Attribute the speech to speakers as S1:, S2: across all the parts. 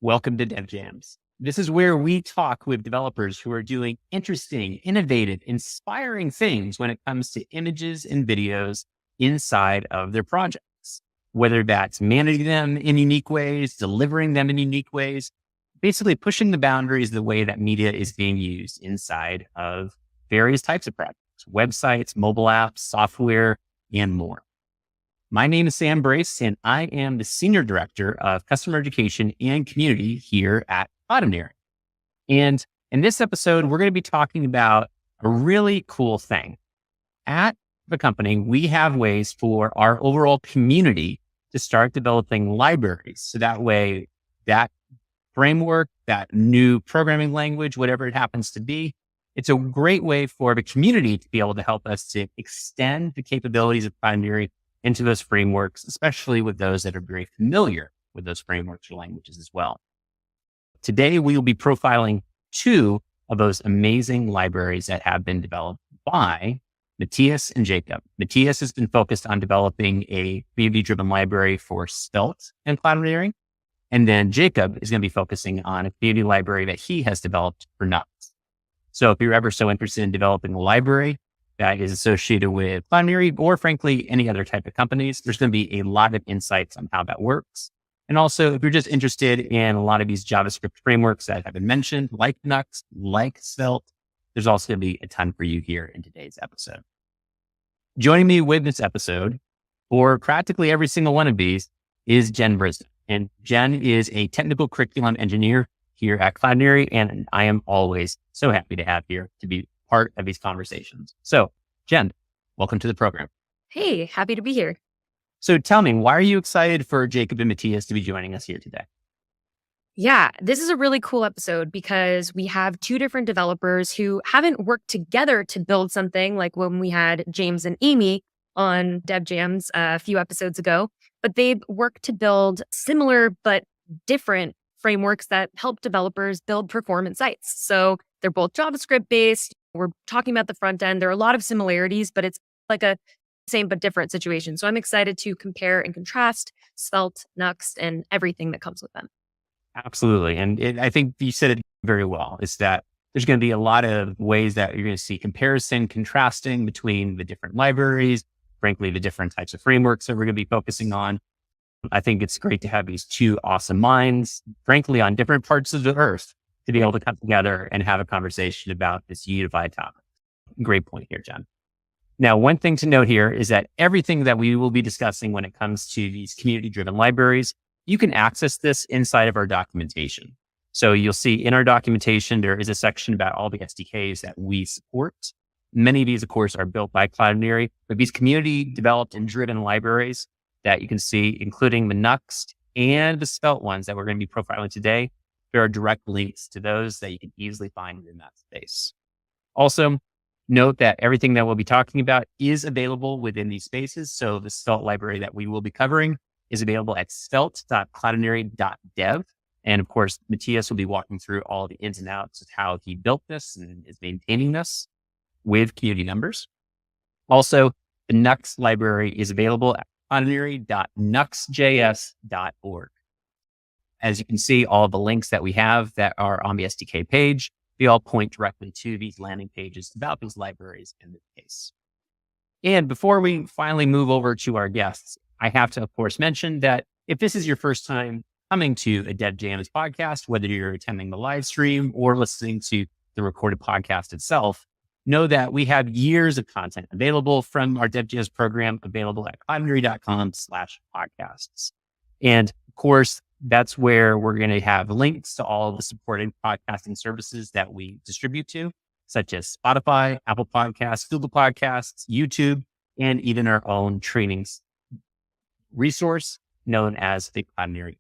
S1: Welcome to DevJams. This is where we talk with developers who are doing interesting, innovative, inspiring things when it comes to images and videos inside of their projects, whether that's managing them in unique ways, delivering them in unique ways, basically pushing the boundaries of the way that media is being used inside of various types of projects, websites, mobile apps, software, and more. My name is Sam Brace, and I am the Senior Director of Customer Education and Community here at Cloudinary. And in this episode, we're going to be talking about a really cool thing. At the company, we have ways for our overall community to start developing libraries. So that way, that framework, that new programming language, whatever it happens to be, it's a great way for the community to be able to help us to extend the capabilities of Cloudinary into those frameworks, especially with those that are very familiar with those frameworks or languages as well. Today, we will be profiling two of those amazing libraries that have been developed by Matías and Jakub. Matías has been focused on developing a community-driven library for Svelte and Cloudinary. And then Jakub is going to be focusing on a community library that he has developed for Nuxt. So if you're ever so interested in developing a library that is associated with Cloudinary or frankly, any other type of companies, there's going to be a lot of insights on how that works. And also, if you're just interested in a lot of these JavaScript frameworks that have been mentioned, like Nuxt, like Svelte, there's also going to be a ton for you here in today's episode. Joining me with this episode for practically every single one of these is Jen Brisden. And Jen is a technical curriculum engineer here at Cloudinary, and I am always so happy to have here to be part of these conversations. So, Jen, welcome to the program.
S2: Hey, happy to be here.
S1: So tell me, why are you excited for Jakub and Matías to be joining us here today?
S2: Yeah, this is a really cool episode because we have two different developers who haven't worked together to build something like when we had James and Amy on DevJams a few episodes ago, but they've worked to build similar but different frameworks that help developers build performant sites. So they're both JavaScript based. We're talking about the front end. There are a lot of similarities, but it's like a same but different situation. So I'm excited to compare and contrast Svelte, Nuxt, and everything that comes with them.
S1: Absolutely. And I think you said it very well, is that there's going to be a lot of ways that you're going to see comparison, contrasting between the different libraries, frankly, the different types of frameworks that we're going to be focusing on. I think it's great to have these two awesome minds, frankly, on different parts of the earth to be able to come together and have a conversation about this unified topic. Great point here, Jen. Now, one thing to note here is that everything that we will be discussing when it comes to these community-driven libraries, you can access this inside of our documentation. So you'll see in our documentation, there is a section about all the SDKs that we support. Many of these, of course, are built by Cloudinary, but these community-developed and driven libraries that you can see, including the Nuxt and the Svelte ones that we're going to be profiling today, there are direct links to those that you can easily find within that space. Also, note that everything that we'll be talking about is available within these spaces. So the Svelte library that we will be covering is available at svelte.cloudinary.dev. And of course, Matías will be walking through all the ins and outs of how he built this and is maintaining this with community members. Also, the Nuxt library is available at cloudinary.nuxt.js.org. As you can see, all of the links that we have that are on the SDK page, they all point directly to these landing pages about these libraries in this case. And before we finally move over to our guests, I have to, of course, mention that if this is your first time coming to a DevJams podcast, whether you're attending the live stream or listening to the recorded podcast itself, know that we have years of content available from our DevJams program, available at cloudinary.com/podcasts. And of course, that's where we're going to have links to all of the supported podcasting services that we distribute to, such as Spotify, Apple Podcasts, Google Podcasts, YouTube, and even our own trainings resource known as the Cloudinary.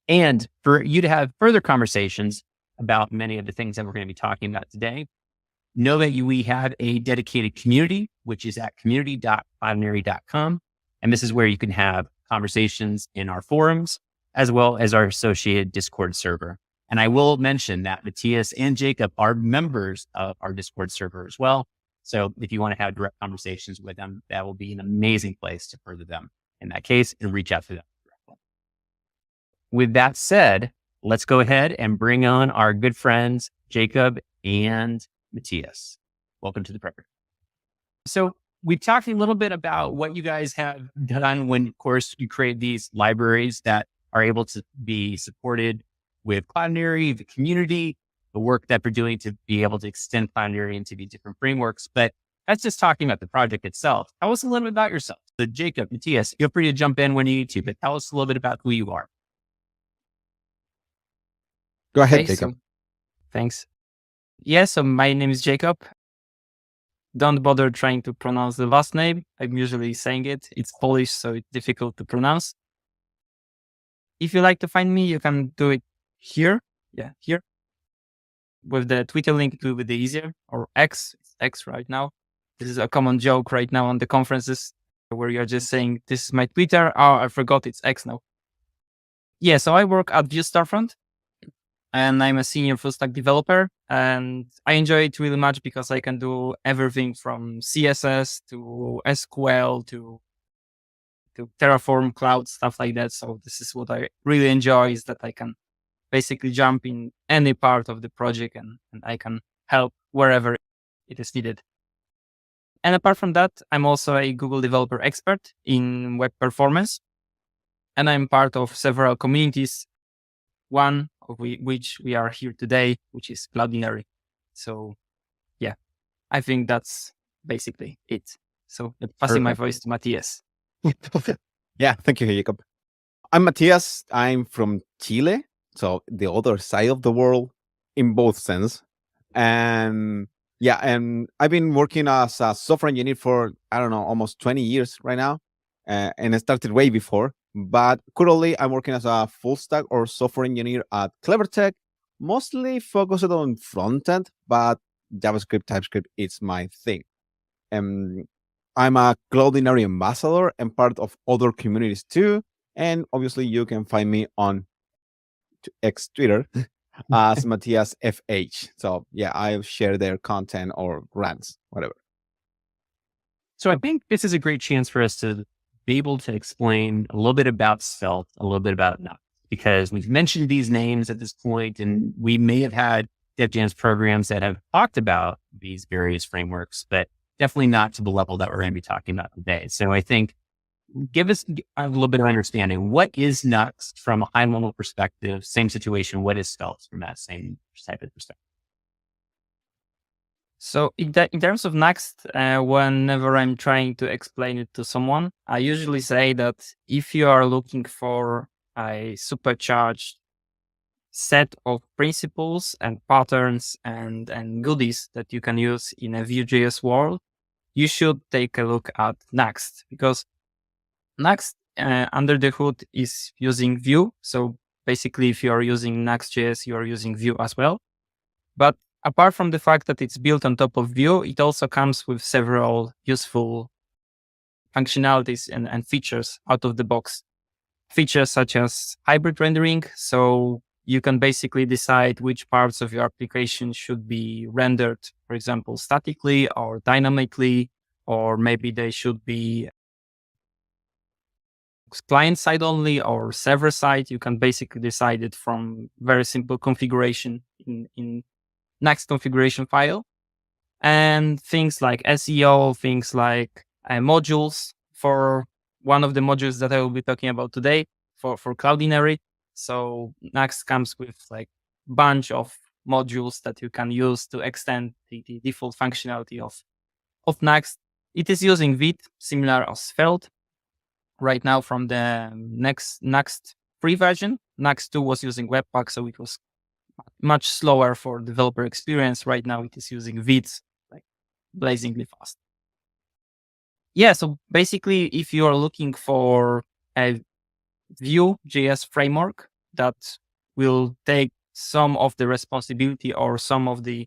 S1: And for you to have further conversations about many of the things that we're going to be talking about today, know that we have a dedicated community, which is at community.cloudinary.com. And this is where you can have conversations in our forums, as well as our associated Discord server. And I will mention that Matías and Jakub are members of our Discord server as well. So if you want to have direct conversations with them, that will be an amazing place to further them in that case and reach out to them directly. with that said, let's go ahead and bring on our good friends, Jakub and Matías. Welcome to the Prepper. So we've talked a little bit about what you guys have done when, of course, you create these libraries that are able to be supported with Cloudinary, the community, the work that we're doing to be able to extend Cloudinary into the different frameworks. But that's just talking about the project itself. Tell us a little bit about yourself. So Jakub, Matías, feel free to jump in when you need to, but tell us a little bit about who you are.
S3: Go ahead,
S4: Okay,
S3: Jakub.
S4: so thanks. Yeah, so my name is Jakub. Don't bother trying to pronounce the last name. I'm usually saying it. It's Polish, so it's difficult to pronounce. If you like to find me, you can do it here. Yeah, here. With the Twitter link, it will be easier. Or X. It's X right now. This is a common joke right now on the conferences where you're just saying, this is my Twitter. Oh, I forgot it's X now. Yeah, so I work at Vue Storefront. And I'm a senior full stack developer, and I enjoy it really much because I can do everything from CSS to SQL to Terraform, cloud, stuff like that. So this is what I really enjoy, is that I can basically jump in any part of the project and I can help wherever it is needed. And apart from that, I'm also a Google developer expert in web performance, and I'm part of several communities, one of which we are here today, which is Cloudinary. So yeah, I think that's basically it. So passing my voice to Matías.
S3: Yeah, thank you, Jakub. I'm Matías. I'm from Chile, so the other side of the world in both sense. And yeah, and I've been working as a software engineer for, I don't know, almost 20 years right now. And I started way before. But currently, I'm working as a full stack or software engineer at CleverTech, mostly focused on front end, but JavaScript, TypeScript is my thing. I'm a Cloudinary ambassador and part of other communities too. And obviously, you can find me on X Twitter as Matías FH. So yeah, I share their content or rants, whatever.
S1: So I think this is a great chance for us to be able to explain a little bit about Svelte, a little bit about Nuxt, because we've mentioned these names at this point, and we may have had DevJams programs that have talked about these various frameworks, but definitely not to the level that we're going to be talking about today. So I think give us a little bit of understanding. What is Nuxt from a high level perspective? Same situation. What is Svelte from that same type of perspective?
S4: So in terms of Nuxt, whenever I'm trying to explain it to someone, I usually say that if you are looking for a supercharged set of principles and patterns and goodies that you can use in a Vue.js world, you should take a look at Nuxt, because Nuxt under the hood is using Vue. So basically, if you are using Nuxt.js, you are using Vue as well. But apart from the fact that it's built on top of Vue, it also comes with several useful functionalities and features out of the box. Features such as hybrid rendering. So you can basically decide which parts of your application should be rendered, for example, statically or dynamically, or maybe they should be client side only or server side. You can basically decide it from very simple configuration in Nuxt configuration file. And things like SEO, things like modules. For one of the modules that I will be talking about today for Cloudinary. So Nuxt comes with like bunch of modules that you can use to extend the default functionality of Nuxt. It is using Vite, similar as Svelte. Right now from the Nuxt free version, Nuxt 2 was using Webpack, so it was much slower for developer experience. Right now it is using Vite, like blazingly fast. Yeah, so basically if you are looking for a Vue.js framework that will take some of the responsibility or some of the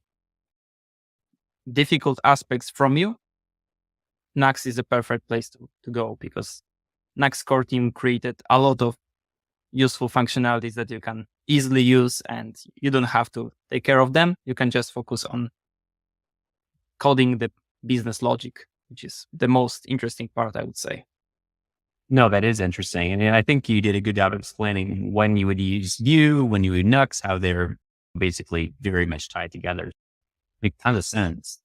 S4: difficult aspects from you, Nuxt is a perfect place to go, because Nuxt core team created a lot of useful functionalities that you can easily use, and you don't have to take care of them. You can just focus on coding the business logic, which is the most interesting part, I would say.
S1: No, that is interesting. And I think you did a good job of explaining when you would use Vue, when you would Nuxt, how they're basically very much tied together. Make tons of sense.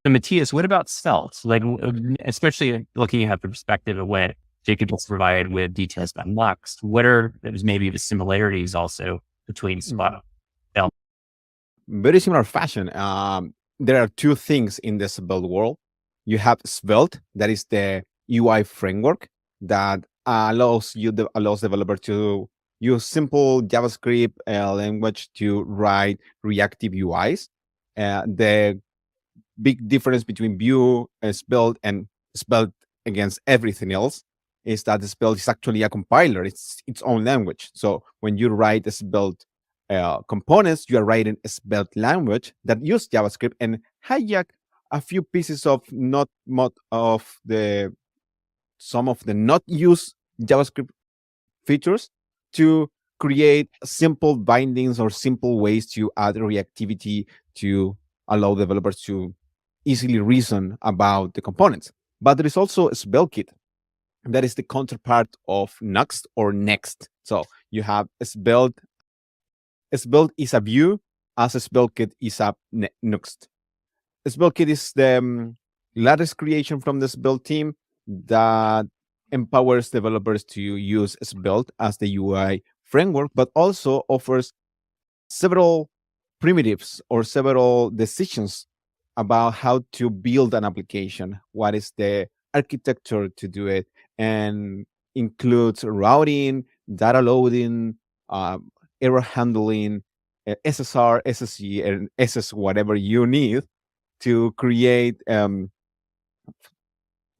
S1: So Matías, what about Svelte? Like, especially looking at the perspective of what Jakub just provided with details about Nuxt, what are maybe the similarities also between Svelte?
S3: Very similar fashion. There are two things in the Svelte world. You have Svelte, that is the UI framework that allows developers to use simple JavaScript language to write reactive UIs. The big difference between Vue, Svelte, and Svelte against everything else is that Svelte is actually a compiler. It's its own language. So when you write Svelte components, you are writing a Svelte language that use JavaScript and hijack a few pieces of some of the not used JavaScript features to create simple bindings or simple ways to add reactivity to allow developers to easily reason about the components. But there is also a SvelteKit that is the counterpart of Nuxt or Next. So you have Svelte. Svelte is a Vue, as a SvelteKit is a Nuxt. SvelteKit is the latest creation from the Svelte team that empowers developers to use Svelte as the UI framework, but also offers several primitives or several decisions about how to build an application, what is the architecture to do it, and includes routing, data loading, error handling, SSR, SSE, and SS whatever you need to create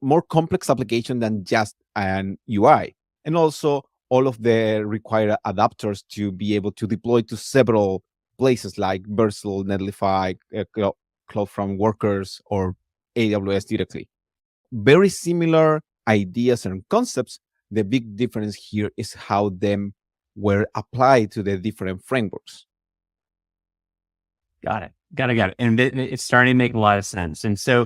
S3: more complex application than just an UI. And also all of the required adapters to be able to deploy to several places like Vercel, Netlify, CloudFront Workers, or AWS directly. Very similar ideas and concepts. The big difference here is how them were applied to the different frameworks.
S1: Got it. And it's starting to make a lot of sense. And so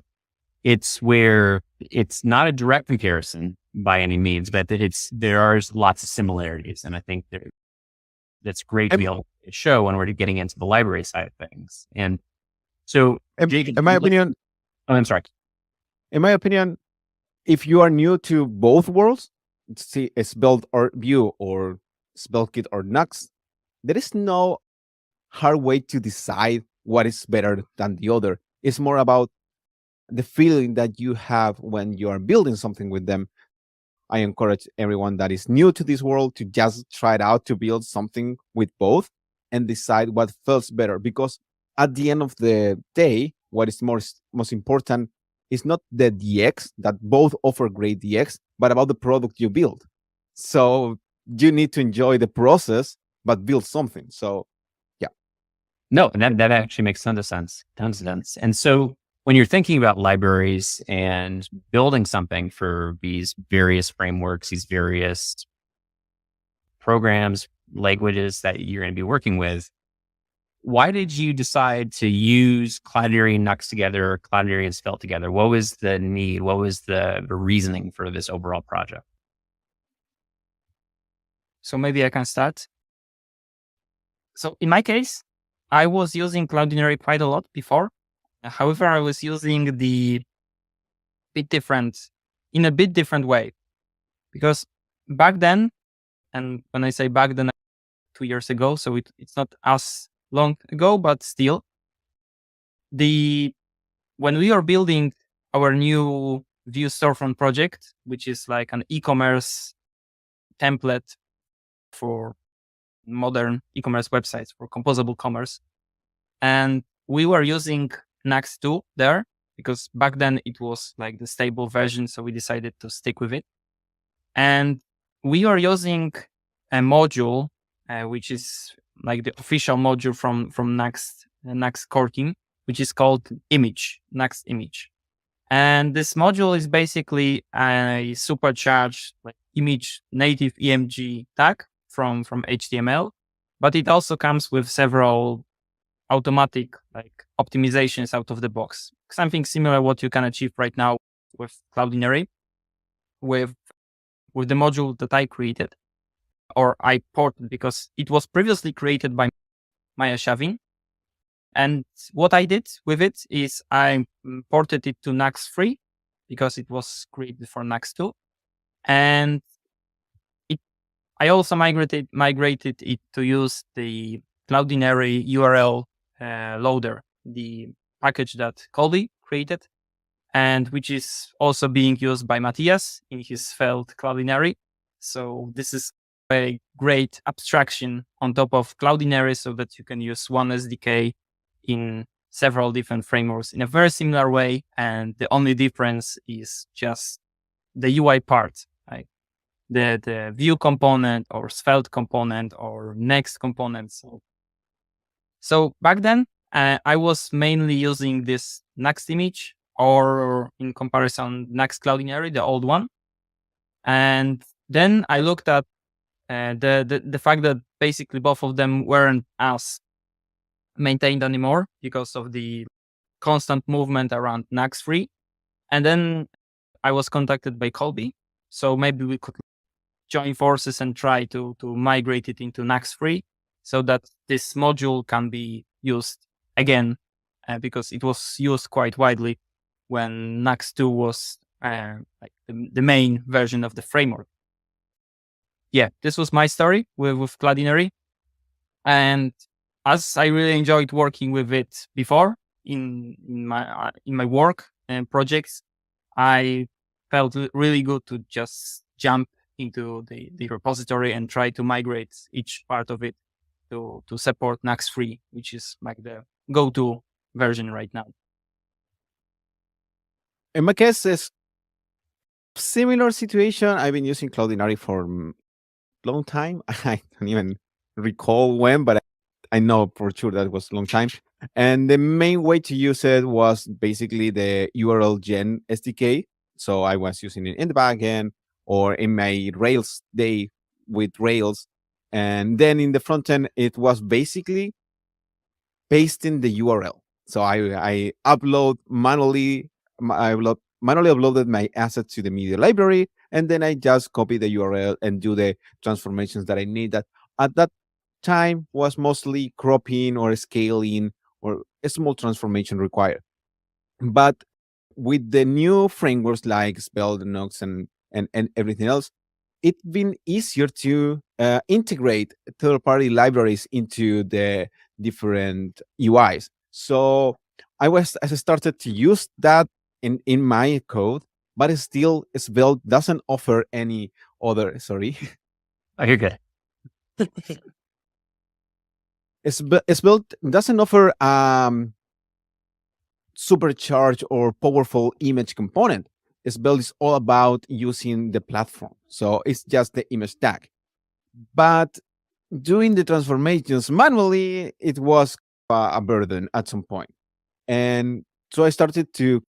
S1: it's where it's not a direct comparison by any means, but there are lots of similarities. And I think that's great to be able to show when we're getting into the library side of things. And so,
S3: in my opinion,
S1: I'm sorry.
S3: In my opinion, if you are new to both worlds, see Svelte or Vue or SvelteKit or Nuxt, there is no hard way to decide what is better than the other. It's more about the feeling that you have when you are building something with them. I encourage everyone that is new to this world to just try it out to build something with both and decide what feels better. Because at the end of the day, what is most important is not the DX, that both offer great DX, but about the product you build. So you need to enjoy the process, but build something. So yeah.
S1: No, that actually makes tons of sense. And so when you're thinking about libraries and building something for these various frameworks, these various programs, languages that you're going to be working with, why did you decide to use Cloudinary and Nuxt together, or Cloudinary and Svelte together? What was the need? What was the reasoning for this overall project?
S4: So maybe I can start. So in my case, I was using Cloudinary quite a lot before. However, I was using in a bit different way, because back then, and when I say back then, 2 years ago, so it's not as long ago, but still, when we are building our new Vue storefront project, which is like an e-commerce template for modern e-commerce websites for composable commerce, and we were using Nuxt 2 there, because back then it was like the stable version, so we decided to stick with it. And we are using a module, which is like the official module from Nuxt core team, which is called Nuxt image. And this module is basically a supercharged image native EMG tag from HTML, but it also comes with several automatic optimizations out of the box. Something similar what you can achieve right now with Cloudinary, with with the module that I created, or I ported because it was previously created by Maya Shavin. And what I did with it is I ported it to Nuxt 3 because it was created for Nuxt 2. And I also migrated it to use the Cloudinary URL loader, the package that Colby created, and which is also being used by Matías in his Svelte Cloudinary. So this is a great abstraction on top of Cloudinary so that you can use one SDK in several different frameworks in a very similar way. And the only difference is just the UI part, right? The view component or Svelte component or Next component. So back then, I was mainly using this Nuxt image, or in comparison, Nuxt Cloudinary, the old one. And then I looked at the fact that basically both of them weren't as maintained anymore because of the constant movement around Nuxt 3. And then I was contacted by Colby. So maybe we could join forces and try to migrate it into Nuxt 3 so that this module can be used again, because it was used quite widely when Nuxt 2 was like the main version of the framework. Yeah, this was my story with Cloudinary. And as I really enjoyed working with it before in my work and projects, I felt really good to just jump into the repository and try to migrate each part of it to support Nuxt 3, which is like the go-to version right now.
S3: In my case, it's similar situation. I've been using Cloudinary for a long time. I don't even recall when, but I know for sure that it was a long time. And the main way to use it was basically the URL gen SDK. So I was using it in the backend or in my Rails day with Rails. And then in the front end, it was basically pasting the URL. So I manually uploaded my assets to the media library, and then I just copy the URL and do the transformations that I need. That at that time was mostly cropping or scaling or a small transformation required. But with the new frameworks like Svelte and Nuxt and everything else, it's been easier to integrate third-party libraries into the different UIs. So I started to use that in my code, but still Svelte doesn't offer any other. Sorry.
S1: Oh, you're good.
S3: Svelte doesn't offer supercharged or powerful image component. Svelte is all about using the platform. So it's just the image tag. But doing the transformations manually, it was a burden at some point. And so I started to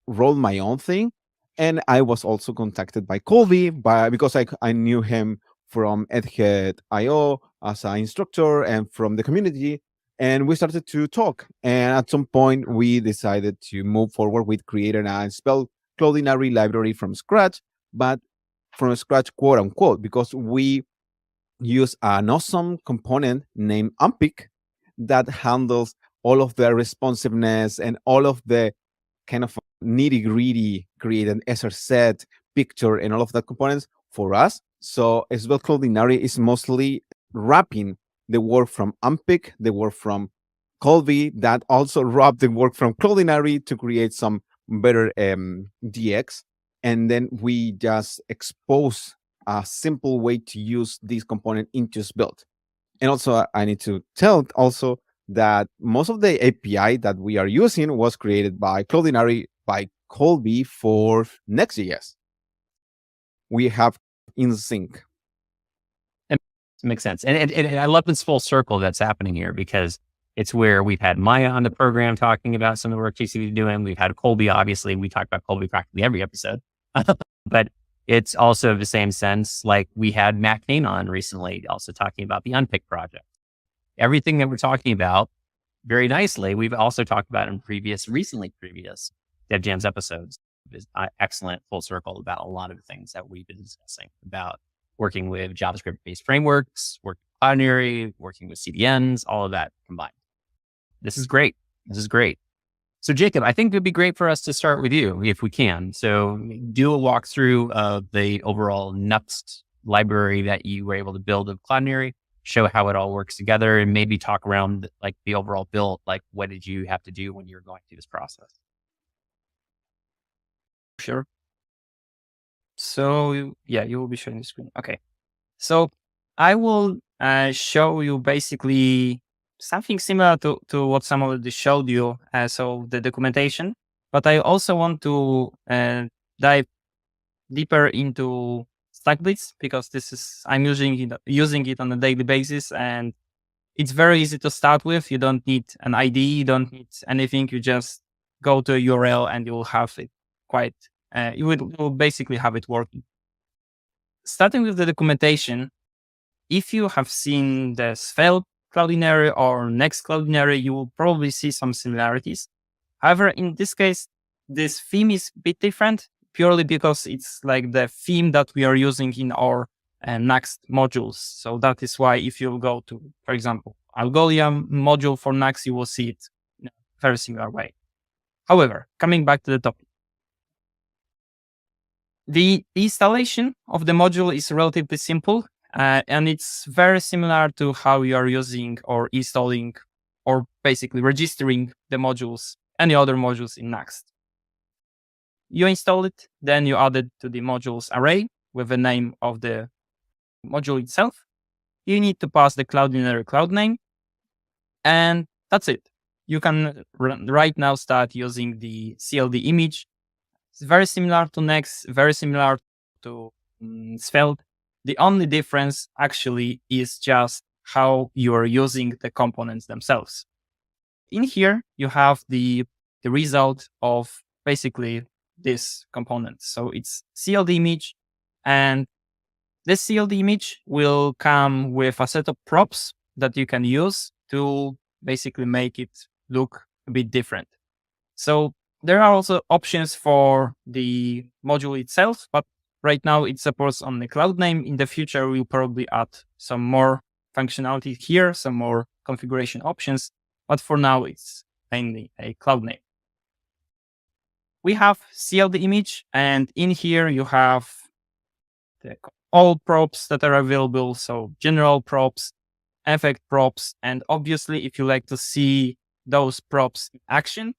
S3: roll my own thing. And I was also contacted by Colby because I knew him from Edhead.io as an instructor and from the community. And we started to talk. And at some point, we decided to move forward with creating a Svelte Cloudinary library from scratch, but from scratch, quote unquote, because we use an awesome component named Unpick that handles all of the responsiveness and all of the kind of nitty gritty, create an SRZ picture and all of that components for us. So Svelte Cloudinary is mostly wrapping the work from Unpick, the work from Colby, that also wrapped the work from Cloudinary to create some better DX. And then we just expose a simple way to use this component into Svelte. And also, I need to tell also that most of the API that we are using was created by Cloudinary by Colby for Next.js. We have in sync.
S1: It makes sense. And I love this full circle that's happening here, because it's where we've had Maya on the program talking about some of the work TCB is doing. We've had Colby, obviously. We talk about Colby practically every episode. But it's also the same sense, like we had Matt Kane on recently, also talking about the Unpick project. Everything that we're talking about very nicely, we've also talked about in previous DevJams episodes. is excellent full circle about a lot of the things that we've been discussing about working with JavaScript-based frameworks, working with Cloudinary, working with CDNs, all of that combined. This is great. This is great. So Jakub, I think it would be great for us to start with you if we can. So do a walkthrough of the overall Nuxt library that you were able to build of Cloudinary, show how it all works together, and maybe talk around like the overall build, like what did you have to do when you were going through this process?
S4: Sure. So yeah, you will be sharing the screen. Okay. So I will show you basically something similar to what some already showed you. So the documentation, but I also want to dive deeper into StackBlitz because I'm using it on a daily basis, and it's very easy to start with. You don't need an ID, you don't need anything. You just go to a URL and you will have it you will basically have it working. Starting with the documentation, if you have seen the Svelte Cloudinary or Nuxt Cloudinary, you will probably see some similarities. However, in this case, this theme is a bit different purely because it's like the theme that we are using in our Nuxt modules. So that is why if you go to, for example, Algolia module for Nuxt, you will see it in a very similar way. However, coming back to the topic, the installation of the module is relatively simple, and it's very similar to how you are using or installing or basically registering the modules, any other modules in Nuxt. You install it, then you add it to the modules array with the name of the module itself. You need to pass the Cloudinary cloud name, and that's it. You can right now start using the CLD image. It's very similar to Nuxt, very similar to Svelte. The only difference actually is just how you are using the components themselves. In here, you have the result of basically this component. So it's CLD image, and this CLD image will come with a set of props that you can use to basically make it look a bit different. So there are also options for the module itself, but right now it supports only cloud name. In the future, we'll probably add some more functionality here, some more configuration options, but for now it's mainly a cloud name. We have CLD image, and in here you have all props that are available. So general props, effect props, and obviously if you like to see those props in action,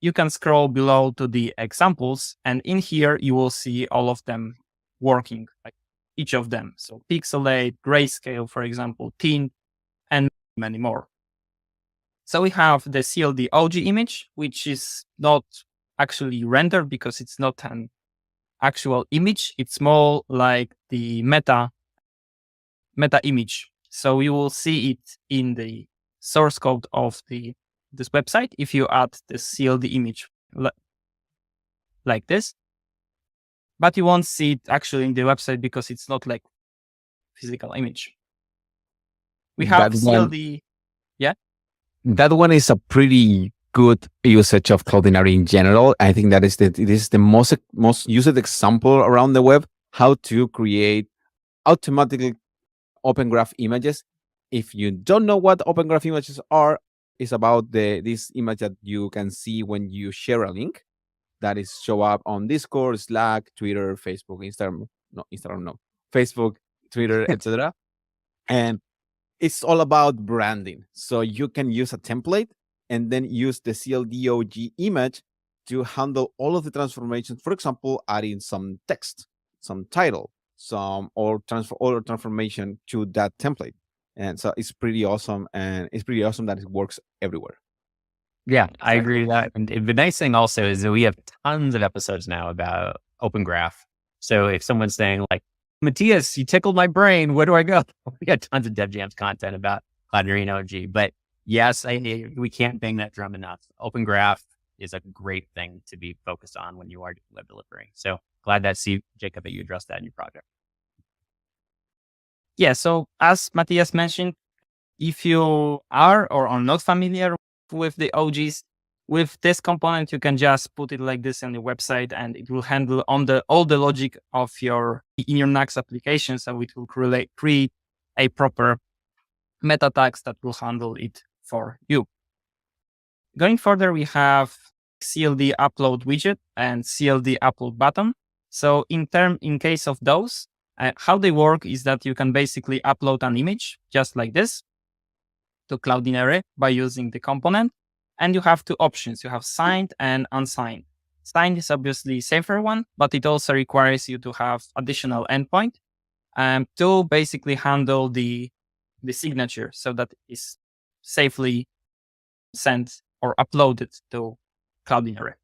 S4: you can scroll below to the examples, and in here you will see all of them working, like each of them. So pixelate, grayscale, for example, tint, and many more. So we have the CLD OG image, which is not actually rendered because it's not an actual image. It's more like the meta image. So you will see it in the source code of this website if you add the CLD image like this, but you won't see it actually in the website because it's not like physical image. We have CLD. Yeah.
S3: That one is a pretty good usage of Cloudinary in general. I think that this is the most used example around the web, how to create automatically Open Graph images. If you don't know what Open Graph images are, it's about this image that you can see when you share a link that is show up on Discord, Slack, Twitter, Facebook, Facebook, Twitter, etc. And it's all about branding. So you can use a template and then use the CLDOG image to handle all of the transformations. For example, adding some text, some title, or transformation to that template. And so it's pretty awesome, and it's pretty awesome that it works everywhere.
S1: Yeah, I agree with that. And the nice thing also is that we have tons of episodes now about Open Graph. So if someone's saying like, Matías, you tickled my brain, where do I go? We got tons of DevJams content about Cloudinary OG. But yes, we can't bang that drum enough. Open Graph is a great thing to be focused on when you are web delivering. So glad that Jakub, that you addressed that in your project.
S4: Yeah, so as Matías mentioned, if you are or are not familiar with the OGs, With this component, you can just put it like this on the website, and it will handle all the logic of in your Nuxt application. So it will create a proper meta tags that will handle it for you. Going further, we have CLD upload widget and CLD upload button. So in case of those, how they work is that you can basically upload an image just like this to Cloudinary by using the component. And you have two options. You have signed and unsigned. Signed is obviously safer one, but it also requires you to have additional endpoint to basically handle the signature so that is safely sent or uploaded to Cloudinary.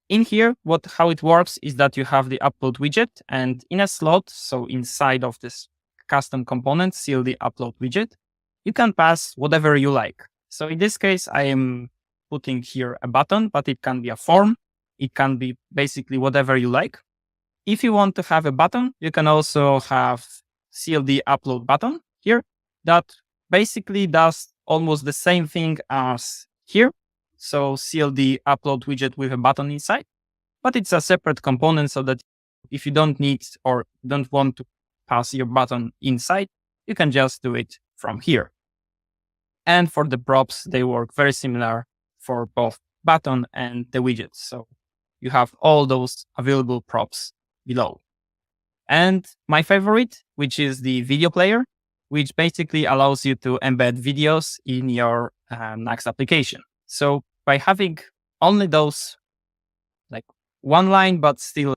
S4: In here, how it works is that you have the upload widget, and in a slot, so inside of this custom component, CLD upload widget, you can pass whatever you like. So in this case, I am putting here a button, but it can be a form. It can be basically whatever you like. If you want to have a button, you can also have CLD upload button here that basically does almost the same thing as here. So CLD upload widget with a button inside, but it's a separate component so that if you don't need or don't want to pass your button inside, you can just do it from here. And for the props, they work very similar for both button and the widgets. So you have all those available props below. And my favorite, which is the video player, which basically allows you to embed videos in your Nuxt application. So by having only those, like one line, but still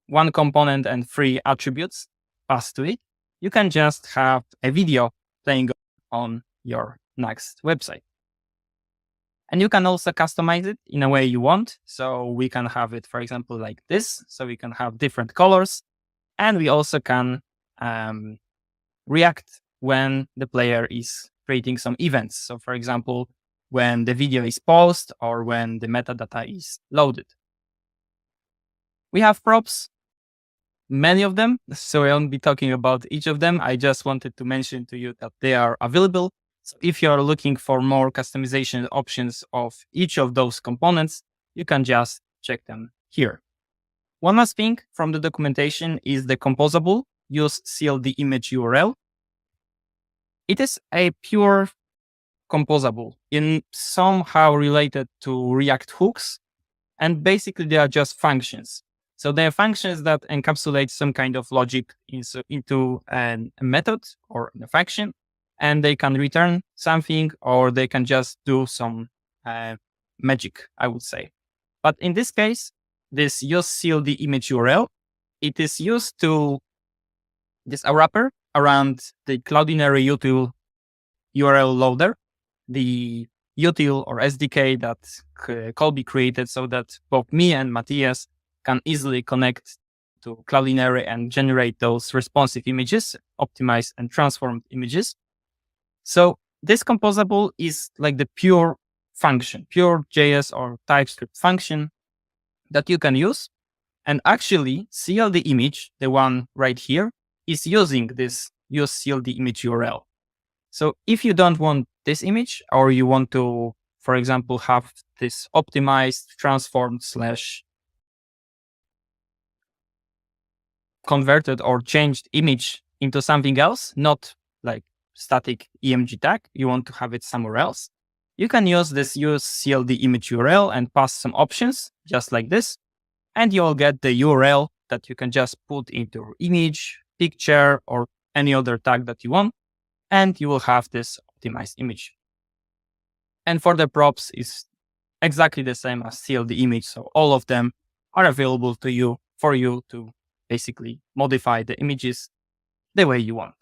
S4: one component and 3 attributes passed to it, you can just have a video playing on your Nuxt website. And you can also customize it in a way you want. So we can have it, for example, like this. So we can have different colors. And we also can react when the player is creating some events. So for example, when the video is paused or when the metadata is loaded. We have props, many of them. So I won't be talking about each of them. I just wanted to mention to you that they are available. So if you are looking for more customization options of each of those components, you can just check them here. One last thing from the documentation is the composable use CLD image URL. It is a pure composable in somehow related to React hooks. And basically they are just functions. So they are functions that encapsulate some kind of logic into a method or a function. And they can return something, or they can just do some magic, I would say. But in this case, this use CLD image URL, it is used to this a wrapper around the Cloudinary util URL loader, the util or SDK that Colby created so that both me and Matías can easily connect to Cloudinary and generate those responsive images, optimized and transformed images. So this composable is like the pure function, pure JS or TypeScript function that you can use. And actually, CLD image, the one right here, is using this use CLD image URL. So if you don't want this image, or you want to, for example, have this optimized, transformed / converted or changed image into something else, not like static EMG tag, you want to have it somewhere else, you can use this use CLD image URL and pass some options just like this. And you'll get the URL that you can just put into image, picture, or any other tag that you want. And you will have this optimized image. And for the props is exactly the same as CLD image. So all of them are available to you for you to basically modify the images the way you want.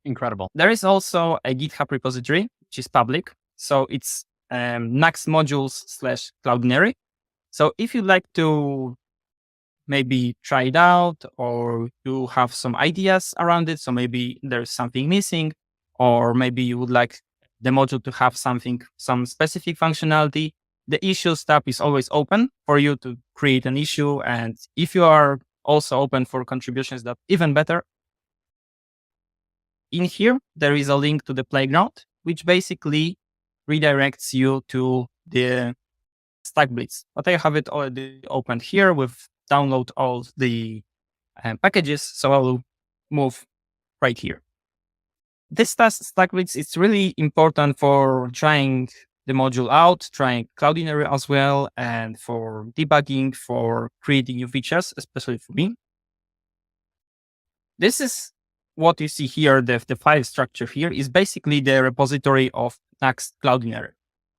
S1: Incredible.
S4: There is also a GitHub repository, which is public. So it's Nuxt modules / Cloudinary. So if you'd like to maybe try it out, or you have some ideas around it, so maybe there's something missing, or maybe you would like the module to have some specific functionality, the issues tab is always open for you to create an issue. And if you are also open for contributions, that even better. In here, there is a link to the playground, which basically redirects you to the StackBlitz. But I have it already opened here with download all the packages. So I will move right here. This task StackBlitz is really important for trying the module out, trying Cloudinary as well, and for debugging, for creating new features, especially for me. This is what you see here. The file structure here is basically the repository of Nuxt Cloudinary.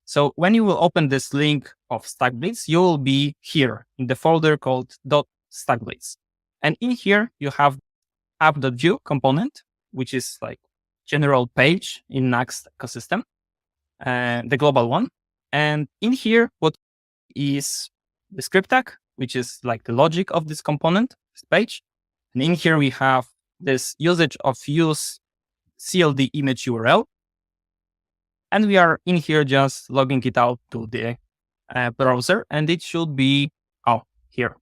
S4: So when you will open this link of StackBlitz, you will be here in the folder called .stackblitz. And in here, you have app.view component, which is like general page in Nuxt ecosystem, the global one. And in here, what is the script tag, which is like the logic of this component, this page. And in here, we have this usage of use CLD image URL. And we are in here just logging it out to the browser, and it should be here.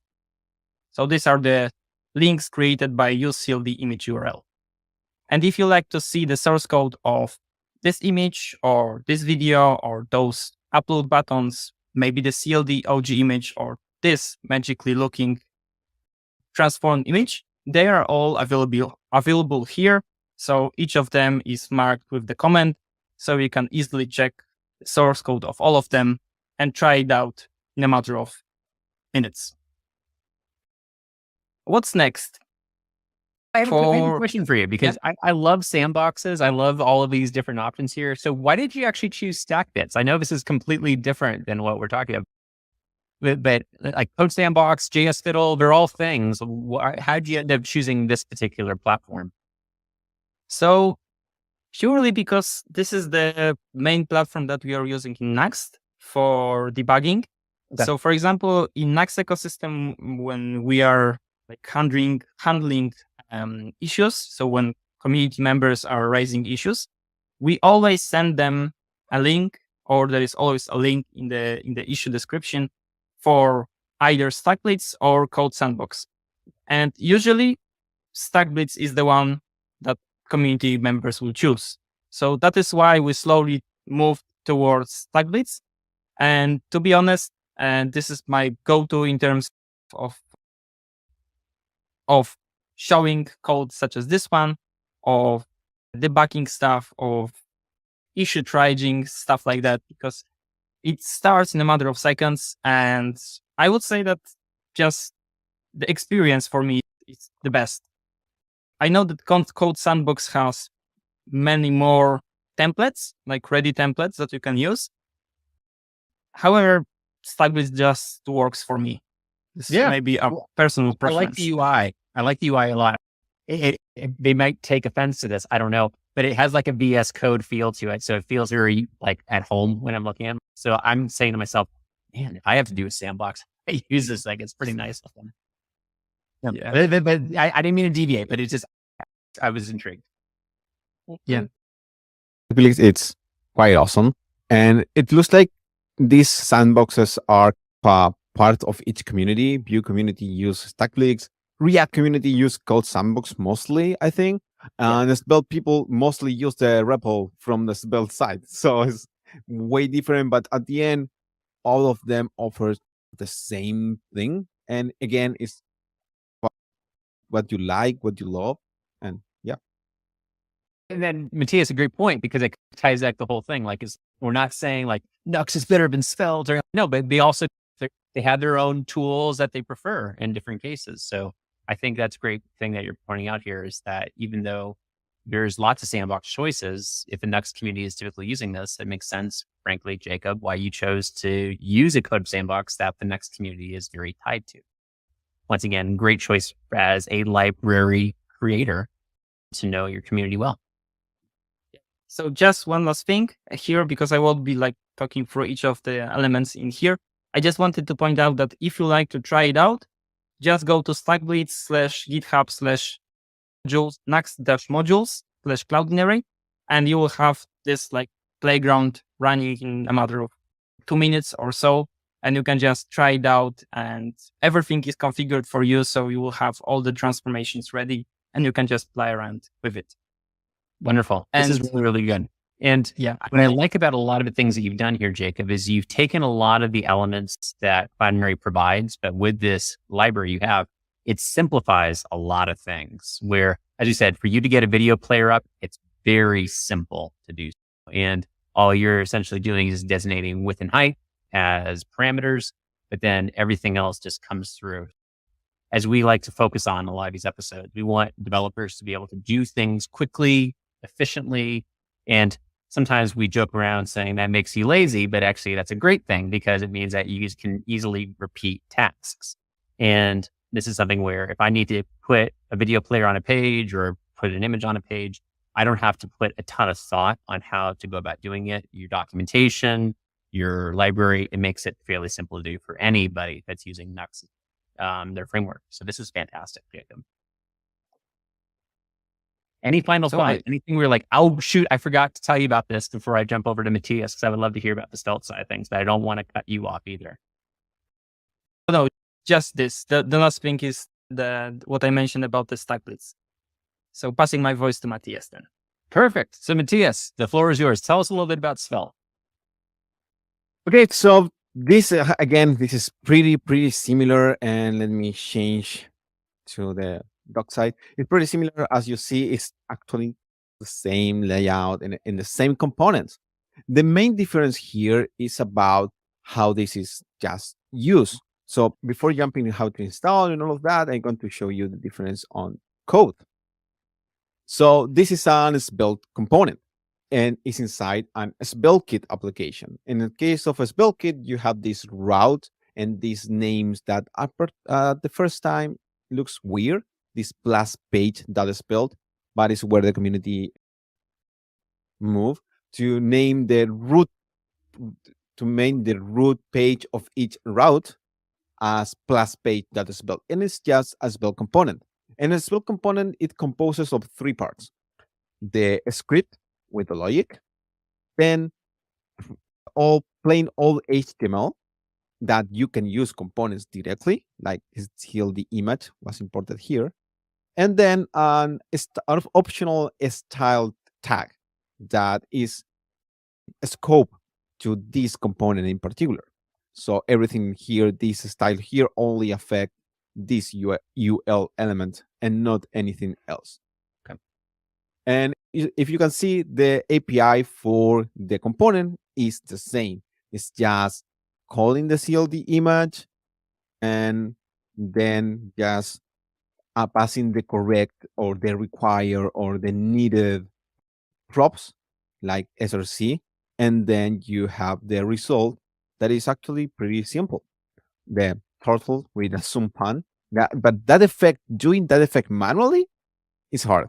S4: So these are the links created by use CLD image URL. And if you like to see the source code of this image or this video or those upload buttons, maybe the CLD OG image or this magically looking transformed image, they are all available here. So each of them is marked with the comment, so you can easily check the source code of all of them and try it out in a matter of minutes. What's next?
S1: I have a question for you, because I love sandboxes. I love all of these different options here. So why did you actually choose StackBits? I know this is completely different than what we're talking about, but like Code Sandbox, JS Fiddle, they're all things. How did you end up choosing this particular platform?
S4: So purely because this is the main platform that we are using in Nuxt for debugging. Okay. So for example, in Nuxt ecosystem, when we are like handling issues, so when community members are raising issues, we always send them a link, or there is always a link in the issue description for either StackBlitz or Code Sandbox. And usually StackBlitz is the one that community members will choose. So that is why we slowly moved towards StackBlitz. And to be honest, and this is my go-to in terms of showing code such as this one, of debugging stuff, of issue triaging, stuff like that, because it starts in a matter of seconds. And I would say that just the experience for me is the best. I know that Code Sandbox has many more templates, like ready templates that you can use. However, StackBlitz just works for me. This is maybe a personal preference.
S1: I like the UI. I like the UI a lot. They might take offense to this, I don't know, but it has like a VS Code feel to it. So it feels very like at home when I'm looking at it. So I'm saying to myself, man, if I have to do a sandbox, I use this thing. It's pretty nice. Yeah. But I didn't mean to deviate, but it's just, I was intrigued.
S4: Yeah.
S3: It's quite awesome. And it looks like these sandboxes are part of each community. Vue community use StackBlitz. React community use Code Sandbox mostly, I think. And the Svelte people mostly use the repo from the Svelte side. So it's way different. But at the end, all of them offer the same thing. And again, it's what you like, what you love. And yeah.
S1: And then Matías, a great point, because it ties back the whole thing. Like, we're not saying like Nuxt is better than Svelte, or no, but they also, they have their own tools that they prefer in different cases. So I think that's a great thing that you're pointing out here, is that even though there's lots of sandbox choices, if the Nuxt community is typically using this, it makes sense, frankly, Jakub, why you chose to use a Code Sandbox that the Nuxt community is very tied to. Once again, great choice as a library creator to know your community well.
S4: So just one last thing here, because I won't be like talking through each of the elements in here. I just wanted to point out that if you like to try it out, just go to stackblitz/github/modules, Nuxt-modules/Cloudinary, and you will have this like playground running in a matter of 2 minutes or so. And you can just try it out, and everything is configured for you. So you will have all the transformations ready, and you can just play around with it.
S1: Wonderful.
S4: And
S1: this is really, really good. And
S4: Yeah.
S1: what I like about a lot of the things that you've done here, Jakub, is you've taken a lot of the elements that Cloudinary provides, but with this library you have, it simplifies a lot of things where, as you said, for you to get a video player up, it's very simple to do. And all you're essentially doing is designating width and height as parameters, but then everything else just comes through. As we like to focus on a lot of these episodes, we want developers to be able to do things quickly, efficiently, and sometimes we joke around saying that makes you lazy, but actually that's a great thing because it means that you can easily repeat tasks. And this is something where if I need to put a video player on a page or put an image on a page, I don't have to put a ton of thought on how to go about doing it. Your documentation, your library, it makes it fairly simple to do for anybody that's using Nuxt, their framework. So this is fantastic, Jakub. Any final thoughts? Anything where you're like, oh, shoot, I forgot to tell you about this before I jump over to Matías, because I would love to hear about the Svelte side of things, but I don't want to cut you off either.
S4: No, just this. The last thing is what I mentioned about the staplets. So passing my voice to Matías then.
S1: Perfect. So Matías, the floor is yours. Tell us a little bit about Svelte.
S3: Okay, so this again, this is pretty similar, and let me change to the dock side. It's pretty similar. As you see, it's actually the same layout and in the same components. The main difference here is about how this is just used. So before jumping to how to install and all of that, I'm going to show you the difference on code. So this is an Svelte component, and it's inside an SvelteKit application. In the case of a SvelteKit, you have this route and these names that the first time looks weird. This plus page that is built, but it's where the community move to name the root page of each route as plus page that is built, and it's just a Svelte component. And a Svelte component, it composes of three parts: the script with the logic, then plain old HTML that you can use components directly, like still the image was imported here, and then an optional style tag that is a scope to this component in particular. So everything here, this style here, only affect this UL element and not anything else. Okay. And if you can see, the API for the component is the same. It's just calling the CLD image and then just passing the correct or the required or the needed props like SRC, and then you have the result that is actually pretty simple. The turtle with a zoom pan. But that effect, doing that effect manually is hard.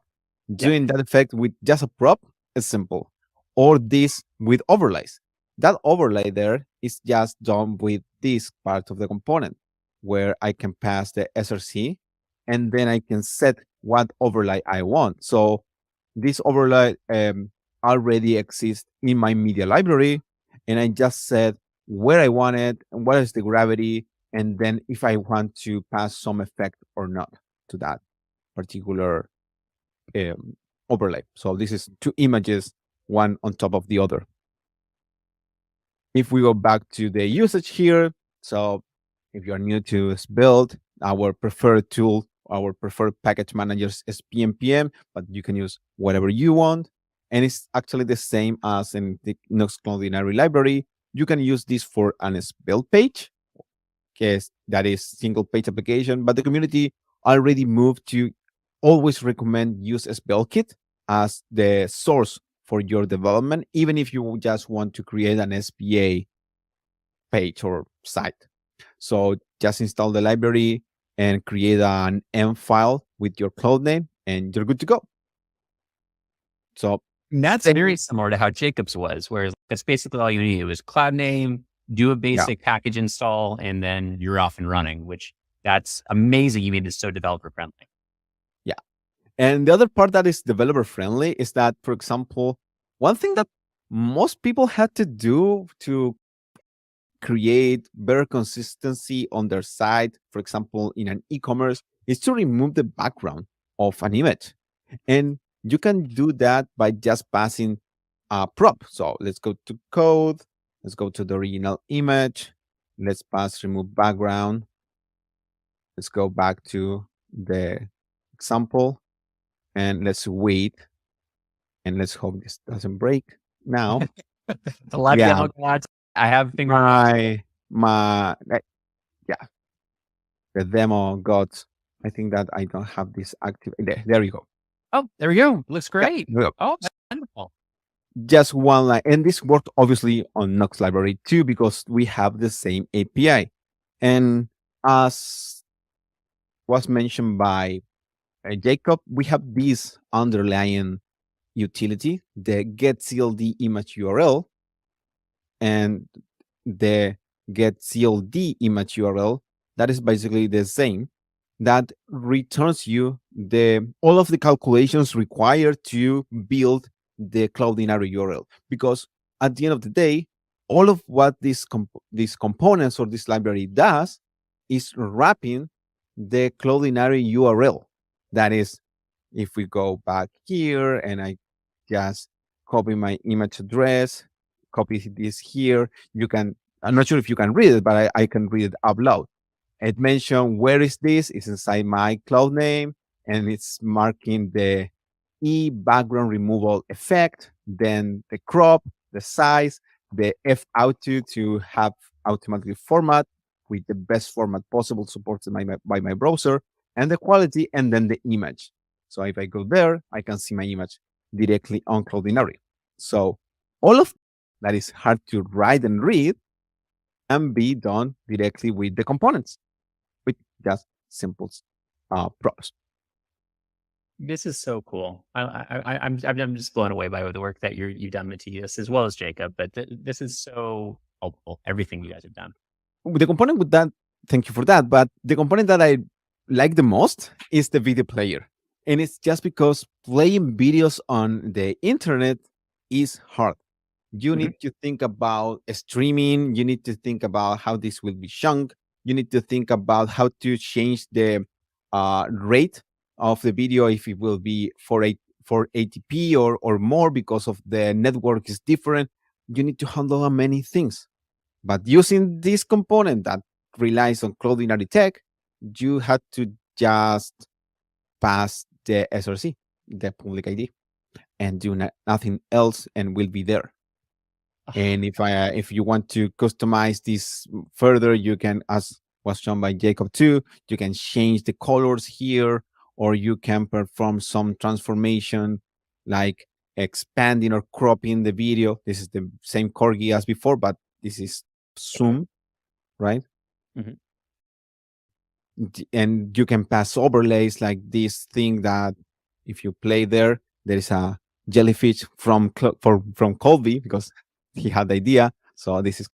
S3: Doing that effect with just a prop is simple. Or this with overlays. That overlay there is just done with this part of the component where I can pass the SRC and then I can set what overlay I want. So this overlay already exists in my media library, and I just said where I want it and what is the gravity, and then if I want to pass some effect or not to that particular overlay. So this is two images, one on top of the other. If we go back to the usage here, so if you're new to Svelte, our preferred tool, our preferred package managers is PNPM, but you can use whatever you want. And it's actually the same as in the Nuxt Cloudinary library. You can use this for an Svelte page, because that is single page application, but the community already moved to always recommend use SvelteKit as the source for your development, even if you just want to create an SPA page or site. So just install the library and create an M file with your cloud name, and you're good to go. So
S1: that's very similar to how Jakub's was, where that's basically all you need. It was cloud name, do a basic package install, and then you're off and running, which that's amazing. You made this so developer friendly.
S3: Yeah. And the other part that is developer friendly is that, for example, one thing that most people had to do to create better consistency on their site, for example, in an e-commerce, is to remove the background of an image. And you can do that by just passing prop. So let's go to code. Let's go to the original image. Let's pass remove background. Let's go back to the example and let's wait. And let's hope this doesn't break now.
S1: The live
S3: Yeah.
S1: demo gods. I have fingers.
S3: Yeah, the demo got. I think that I don't have this active. There you go.
S1: Oh, there we go. Looks great.
S3: There we go.
S1: Oh, that's wonderful.
S3: Just one line, and this worked obviously on Nuxt library too because we have the same API. And as was mentioned by Jakub, we have this underlying utility, the getCLD image URL, and the getCLD image URL. That is basically the same. That returns you all of the calculations required to build the Cloudinary URL. Because at the end of the day, all of what these components or this library does is wrapping the Cloudinary URL. That is, if we go back here and I just copy my image address, copy this here, I'm not sure if you can read it, but I can read it out loud. It mentioned where is this? It's inside my cloud name, and it's marking the background removal effect, then the crop, the size, the f-auto to have automatically format with the best format possible supported by my browser, and the quality, and then the image. So if I go there, I can see my image directly on Cloudinary. So all of that is hard to write and read and be done directly with the components with just simple props.
S1: This is so cool. I'm just blown away by the work that you've done, Matías, as well as Jakub. But this is so helpful. Everything you guys have done.
S3: The component with that, thank you for that. But the component that I like the most is the video player, and it's just because playing videos on the internet is hard. You need to think about streaming. You need to think about how this will be shunked. You need to think about how to change the rate of the video if it will be 480p or more because of the network is different. You need to handle many things. But using this component that relies on Cloudinary tech, you had to just pass the SRC, the public ID, and do nothing else, and will be there. And if you want to customize this further, you can, as was shown by Jakub too, you can change the colors here, or you can perform some transformation like expanding or cropping the video. This is the same corgi as before, but this is zoom, right? And you can pass overlays like this thing that if you play there is a jellyfish from Colby because he had the idea. So this is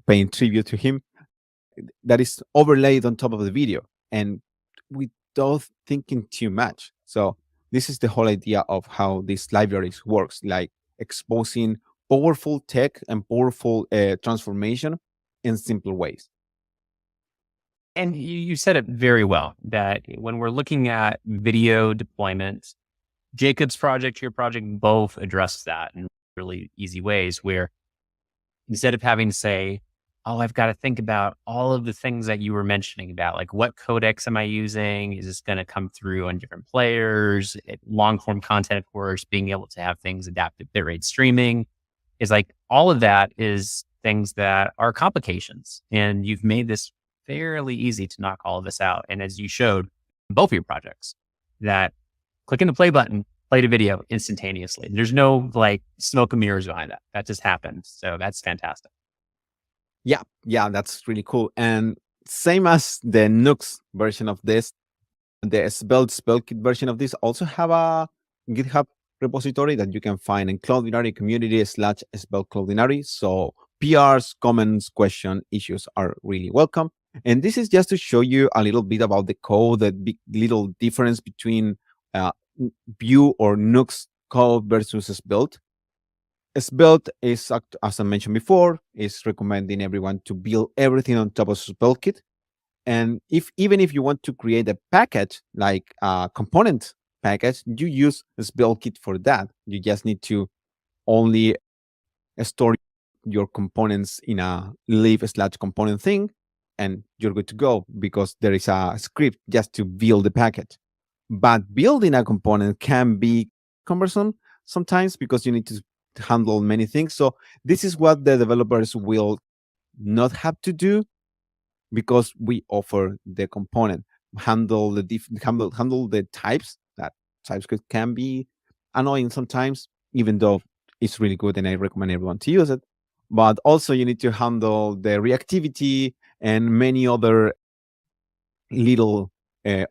S3: paying tribute to him. That is overlaid on top of the video and without thinking too much. So this is the whole idea of how these libraries works, like exposing powerful tech and powerful transformation in simple ways.
S1: And you said it very well, that when we're looking at video deployment, Jakub's project, your project, both address that in really easy ways where instead of having to say, oh, I've got to think about all of the things that you were mentioning about, like what codecs am I using? Is this going to come through on different players? Long form content, of course, being able to have things adaptive bitrate streaming is like all of that is things that are complications. And you've made this fairly easy to knock all of this out. And as you showed in both of your projects, that clicking the play button, play the video instantaneously. There's no like smoke and mirrors behind that. That just happened. So that's fantastic.
S3: Yeah, that's really cool. And same as the Nuxt version of this, the SvelteKit version of this also have a GitHub repository that you can find in Cloudinary community/SvelteCloudinary. So PRs, comments, questions, issues are really welcome. And this is just to show you a little bit about the code, the big little difference between Vue or Nuxt code versus Svelte. Svelte is, as I mentioned before, is recommending everyone to build everything on top of SvelteKit. And even if you want to create a package like a component package, you use SvelteKit for that. You just need to only store your components in a lib/component thing, and you're good to go because there is a script just to build the package. But building a component can be cumbersome sometimes because you need to handle many things. So this is what the developers will not have to do, because we offer the component, handle the types. That TypeScript can be annoying sometimes, even though it's really good and I recommend everyone to use it. But also you need to handle the reactivity and many other little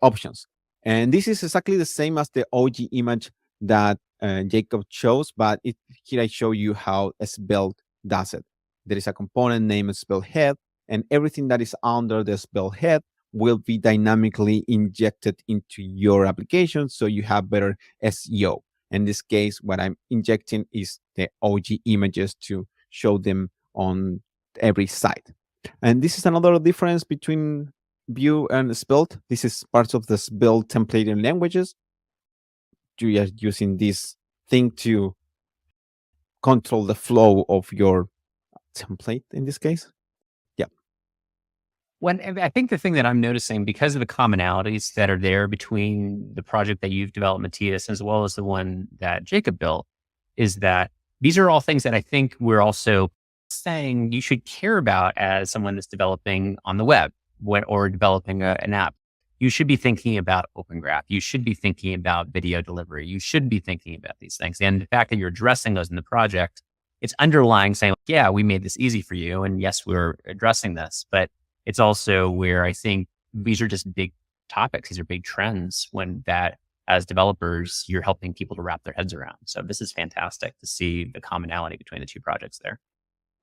S3: options. And this is exactly the same as the OG image that Jakub shows, but here I show you how Svelte does it. There is a component named Svelte head, and everything that is under the Svelte head will be dynamically injected into your application, so you have better SEO. In this case, what I'm injecting is the OG images to show them on every site. And this is another difference between Vue and Svelte. This is part of the Svelte templating languages. You are using this thing to control the flow of your template in this case. Yeah.
S1: I think the thing that I'm noticing, because of the commonalities that are there between the project that you've developed, Matías, as well as the one that Jakub built, is that these are all things that I think we're also saying you should care about as someone that's developing on the web or developing an app. You should be thinking about Open Graph. You should be thinking about video delivery. You should be thinking about these things. And the fact that you're addressing those in the project, it's underlying saying, yeah, we made this easy for you. And yes, we're addressing this. But it's also where I think these are just big topics. These are big trends when that, as developers, you're helping people to wrap their heads around. So this is fantastic to see the commonality between the two projects there.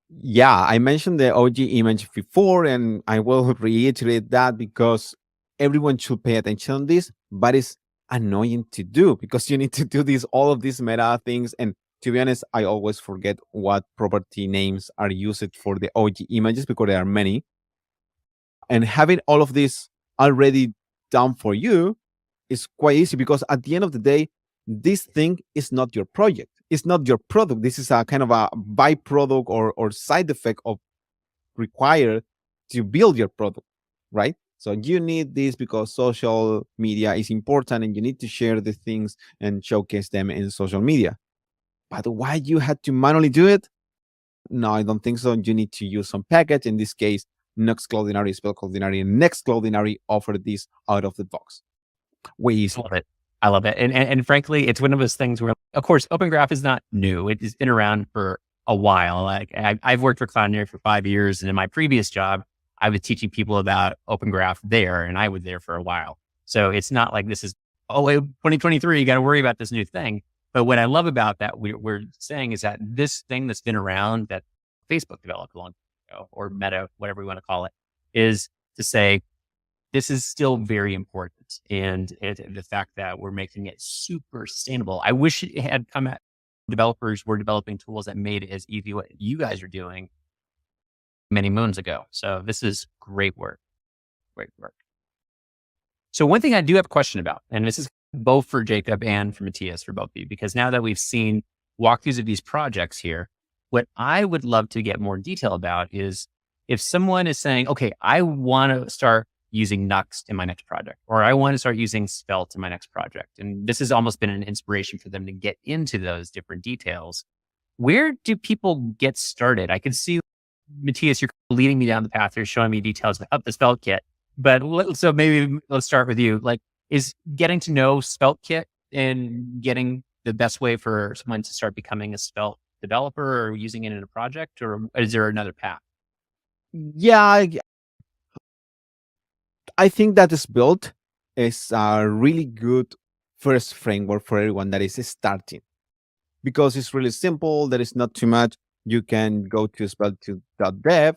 S3: Yeah, I mentioned the OG image before, and I will reiterate that because everyone should pay attention on this, but it's annoying to do because you need to do all of these meta things. And to be honest, I always forget what property names are used for the OG images because there are many. And having all of this already done for you is quite easy, because at the end of the day, this thing is not your project. It's not your product. This is a kind of a byproduct or side effect of required to build your product, right? So you need this because social media is important and you need to share the things and showcase them in social media. But why you had to manually do it? No, I don't think so. You need to use some package. In this case, Nuxt Cloudinary, Svelte Cloudinary, and Next Cloudinary offer this out of the box. Way easy.
S1: I love it. And frankly, it's one of those things where, of course, Open Graph is not new. It has been around for a while. Like I've worked for Cloudinary for 5 years. And in my previous job, I was teaching people about Open Graph there, and I was there for a while. So it's not like this is, 2023, you got to worry about this new thing. But what I love about that, we're saying, is that this thing that's been around that Facebook developed a long time ago, or Meta, whatever we want to call it, is to say, this is still very important. And the fact that we're making it super sustainable. I wish it had come at developers were developing tools that made it as easy what you guys are doing many moons ago. So this is great work. Great work. So one thing I do have a question about, and this is both for Jakub and for Matías, for both of you, because now that we've seen walkthroughs of these projects here, what I would love to get more detail about is if someone is saying, okay, I want to start using Nuxt in my next project, or I want to start using Svelte in my next project. And this has almost been an inspiration for them to get into those different details. Where do people get started? I can see, Matías, you're leading me down the path. You're showing me details of the Svelte kit. But so maybe let's start with you. Like, is getting to know Svelte kit and getting the best way for someone to start becoming a Svelte developer or using it in a project, or is there another path?
S3: Yeah, I think that Svelte is a really good first framework for everyone that is starting, because it's really simple. There is not too much. You can go to svelte.dev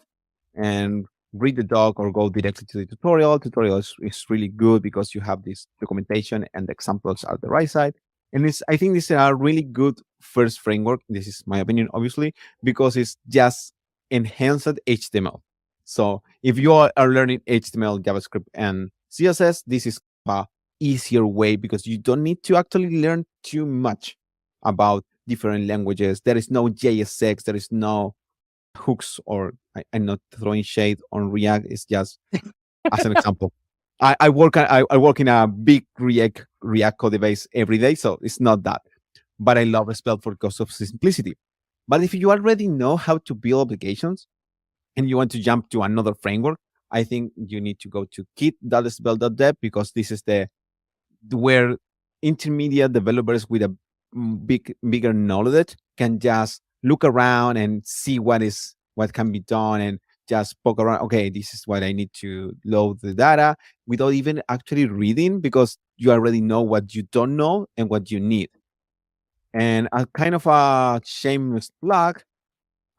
S3: and read the doc or go directly to the tutorial. Tutorial is really good because you have this documentation and the examples are the right side. And I think this is a really good first framework. This is my opinion, obviously, because it's just enhanced HTML. So if you are learning HTML, JavaScript, and CSS, this is a easier way because you don't need to actually learn too much about different languages. There is no JSX, there is no hooks, or I'm not throwing shade on React. It's just as an example. I work in a big React code base every day, so it's not that. But I love Svelte because of simplicity. But if you already know how to build applications and you want to jump to another framework, I think you need to go to kit.svelte.dev, because this is where intermediate developers with a bigger knowledge can just look around and see what can be done, and just poke around. Okay, this is what I need to load the data, without even actually reading, because you already know what you don't know and what you need. And a kind of a shameless plug,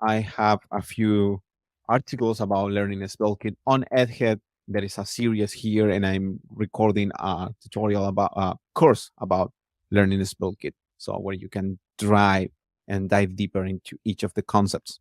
S3: I have a few articles about learning SvelteKit on Edhead. There is a series here, and I'm recording a tutorial about a course about learning SvelteKit, so where you can dive deeper into each of the concepts.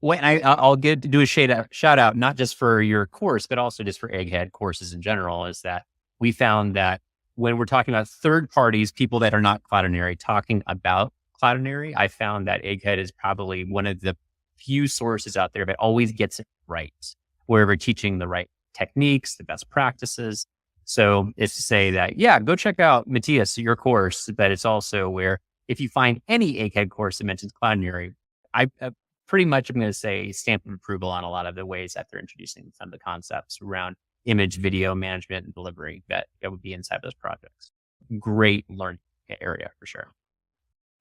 S1: Well, I'll do a shout out, not just for your course, but also just for Egghead courses in general, is that we found that when we're talking about third parties, people that are not Cloudinary, talking about Cloudinary, I found that Egghead is probably one of the few sources out there that always gets it right, where we're teaching the right techniques, the best practices. So it's to say that, yeah, go check out Matías, your course, but it's also where if you find any Egghead course that mentions Cloudinary, I pretty much, I'm going to say, stamp of approval on a lot of the ways that they're introducing some of the concepts around image, video management, and delivery that would be inside those projects. Great learning area for sure.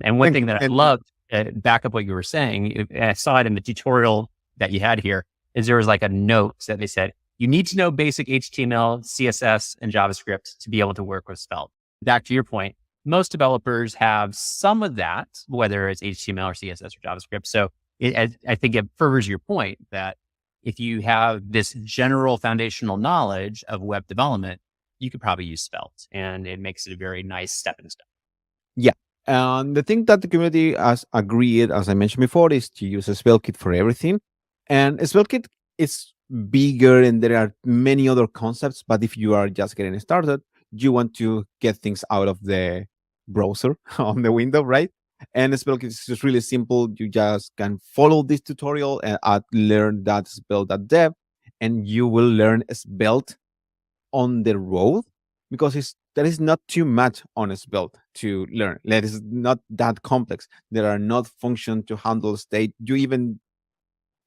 S1: And one thing that I loved, back up what you were saying, I saw it in the tutorial that you had here, is there was like a note that they said, you need to know basic HTML, CSS, and JavaScript to be able to work with Svelte. Back to your point, most developers have some of that, whether it's HTML or CSS or JavaScript. So I think it furthers your point that if you have this general foundational knowledge of web development, you could probably use Svelte, and it makes it a very nice stepping stone.
S3: Yeah. The thing that the community has agreed, as I mentioned before, is to use a SvelteKit for everything. And SvelteKit is bigger, and there are many other concepts. But if you are just getting started, you want to get things out of the browser on the window, right? And SvelteKit is just really simple. You just can follow this tutorial and learn.svelte.dev, and you will learn Svelte on the road, because there is not too much on Svelte to learn. That is not that complex. There are not functions to handle state.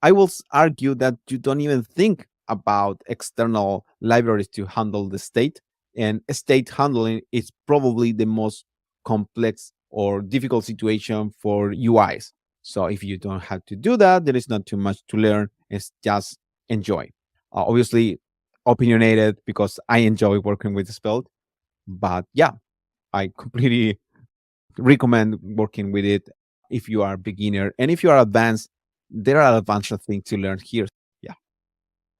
S3: I will argue that you don't even think about external libraries to handle the state, and state handling is probably the most complex or difficult situation for UIs. So if you don't have to do that, there is not too much to learn. It's just enjoy. Obviously, opinionated, because I enjoy working with Svelte. But yeah, I completely recommend working with it if you are a beginner. And if you are advanced, there are a bunch of things to learn here. Yeah.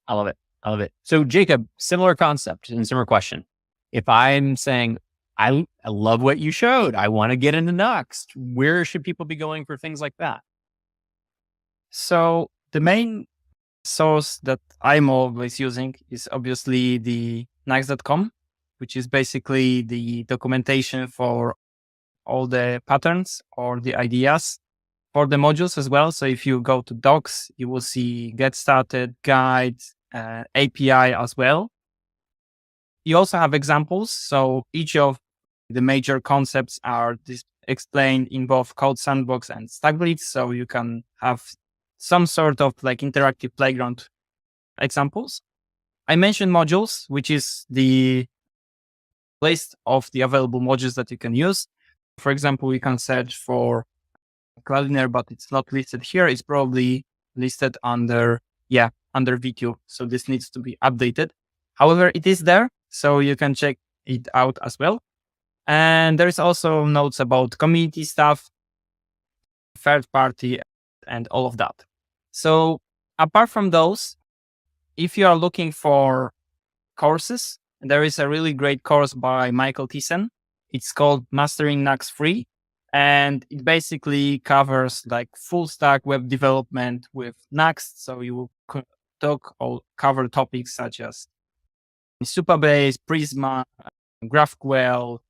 S1: I love it. I love it. So Jakub, similar concept and similar question. If I'm saying, I love what you showed, I want to get into Nuxt, where should people be going for things like that?
S4: So the main source that I'm always using is obviously the Nuxt.com, which is basically the documentation for all the patterns or the ideas for the modules as well. So if you go to docs, you will see get started, guide, API as well. You also have examples. So each of the major concepts are explained in both Code Sandbox and StackBlitz. So you can have some sort of like interactive playground examples. I mentioned modules, which is the list of the available modules that you can use. For example, we can search for Cloudinary, but it's not listed here. It's probably listed under V2. So this needs to be updated. However, it is there, so you can check it out as well. And there is also notes about community stuff, third party, and all of that. So apart from those, if you are looking for courses, there is a really great course by Michael Thiessen. It's called Mastering Nuxt Free. And it basically covers like full stack web development with Nuxt. So you will cover topics such as Supabase, Prisma, GraphQL,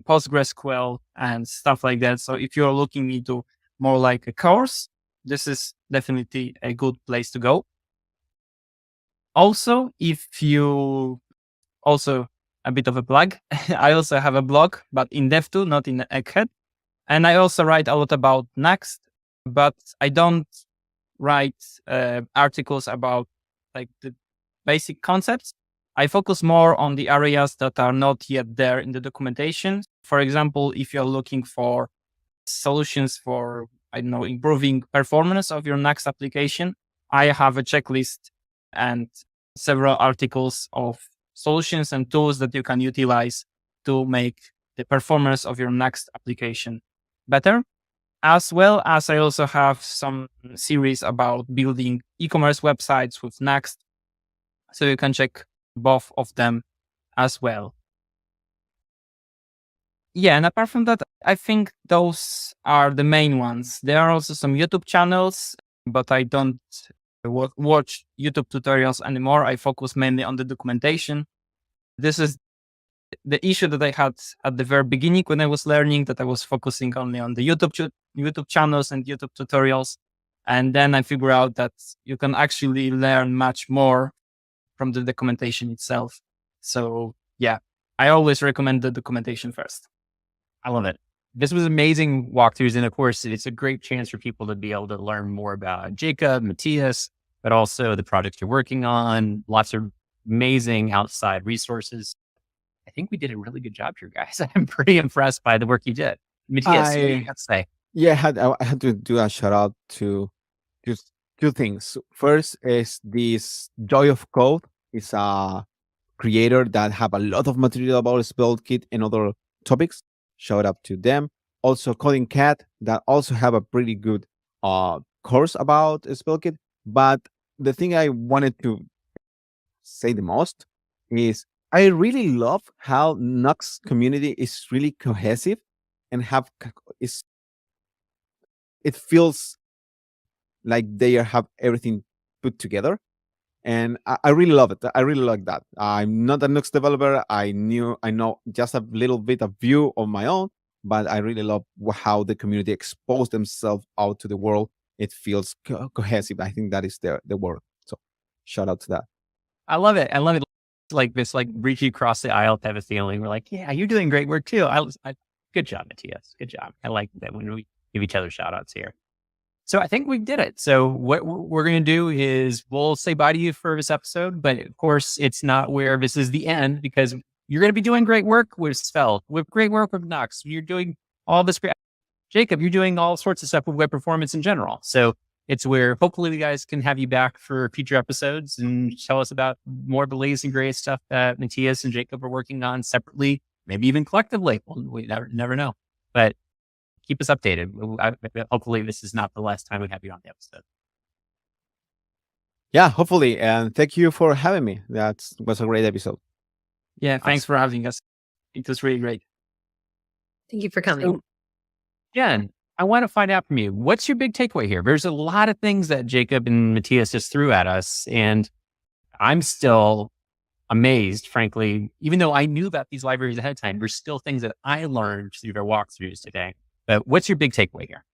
S4: PostgreSQL and stuff like that. So if you're looking into more like a course, this is definitely a good place to go. Also, if you also a bit of a plug, I also have a blog, but in Dev2, not in Egghead. And I also write a lot about Nuxt, but I don't write articles about like the basic concepts. I focus more on the areas that are not yet there in the documentation. For example, if you're looking for solutions for, I don't know, improving performance of your Nuxt application, I have a checklist and several articles of solutions and tools that you can utilize to make the performance of your Nuxt application better. As well as I also have some series about building e-commerce websites with Nuxt. So you can check both of them as well. Yeah, and apart from that, I think those are the main ones. There are also some YouTube channels, but I don't watch YouTube tutorials anymore. I focus mainly on the documentation. This is the issue that I had at the very beginning when I was learning, that I was focusing only on the YouTube channels and YouTube tutorials. And then I figured out that you can actually learn much more from the documentation itself. So yeah, I always recommend the documentation first.
S1: I love it. This was amazing walkthroughs. And of course, it's a great chance for people to be able to learn more about Jakub, Matías, but also the projects you're working on. Lots of amazing outside resources. I think we did a really good job here, guys. I'm pretty impressed by the work you did. Matías, what do you have to say?
S3: Yeah, I had to do a shout out to just two things. First is this Joy of Code is a creator that have a lot of material about Svelte Kit and other topics. Shout out to them. Also Coding Cat that also have a pretty good course about Svelte Kit. But the thing I wanted to say the most is I really love how Nuxt community is really cohesive and it feels like they have everything put together. And I really love it. I really like that. I'm not a Nuxt developer. I know just a little bit of Vue on my own, but I really love how the community exposed themselves out to the world. It feels cohesive. I think that is the word. So shout out to that.
S1: I love it. I love it. Like this, like reach across the aisle type of feeling. We're like, yeah, you're doing great work too. Good job, Matías. Good job. I like that when we give each other shout outs here. So I think we did it. So what we're going to do is we'll say bye to you for this episode, but of course it's not where this is the end, because you're going to be doing great work with Svelte, with great work with Nuxt. You're doing all this great. Jakub, you're doing all sorts of stuff with web performance in general. So it's where hopefully we guys can have you back for future episodes and tell us about more of the latest and greatest stuff that Matías and Jakub are working on separately, maybe even collectively. Well, we never know. But keep us updated. Hopefully this is not the last time we have you on the episode.
S3: Yeah, hopefully. And thank you for having me. That was a great episode.
S4: Yeah, thanks for having us. It was really great.
S2: Thank you for coming.
S1: So, Jen, I want to find out from you, what's your big takeaway here? There's a lot of things that Jakub and Matías just threw at us, and I'm still amazed, frankly, even though I knew about these libraries ahead of time, there's still things that I learned through their walkthroughs today. But what's your big takeaway here?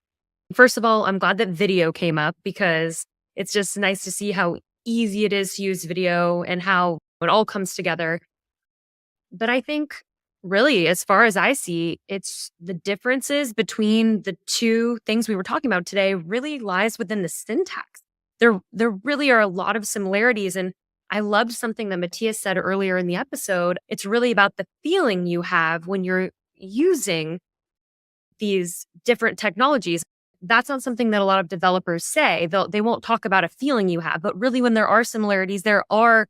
S2: First of all, I'm glad that video came up, because it's just nice to see how easy it is to use video and how it all comes together. But I think really, as far as I see, it's the differences between the two things we were talking about today really lies within the syntax. There really are a lot of similarities. And I loved something that Matías said earlier in the episode. It's really about the feeling you have when you're using these different technologies. That's not something that a lot of developers say. They won't talk about a feeling you have, but really when there are similarities, there are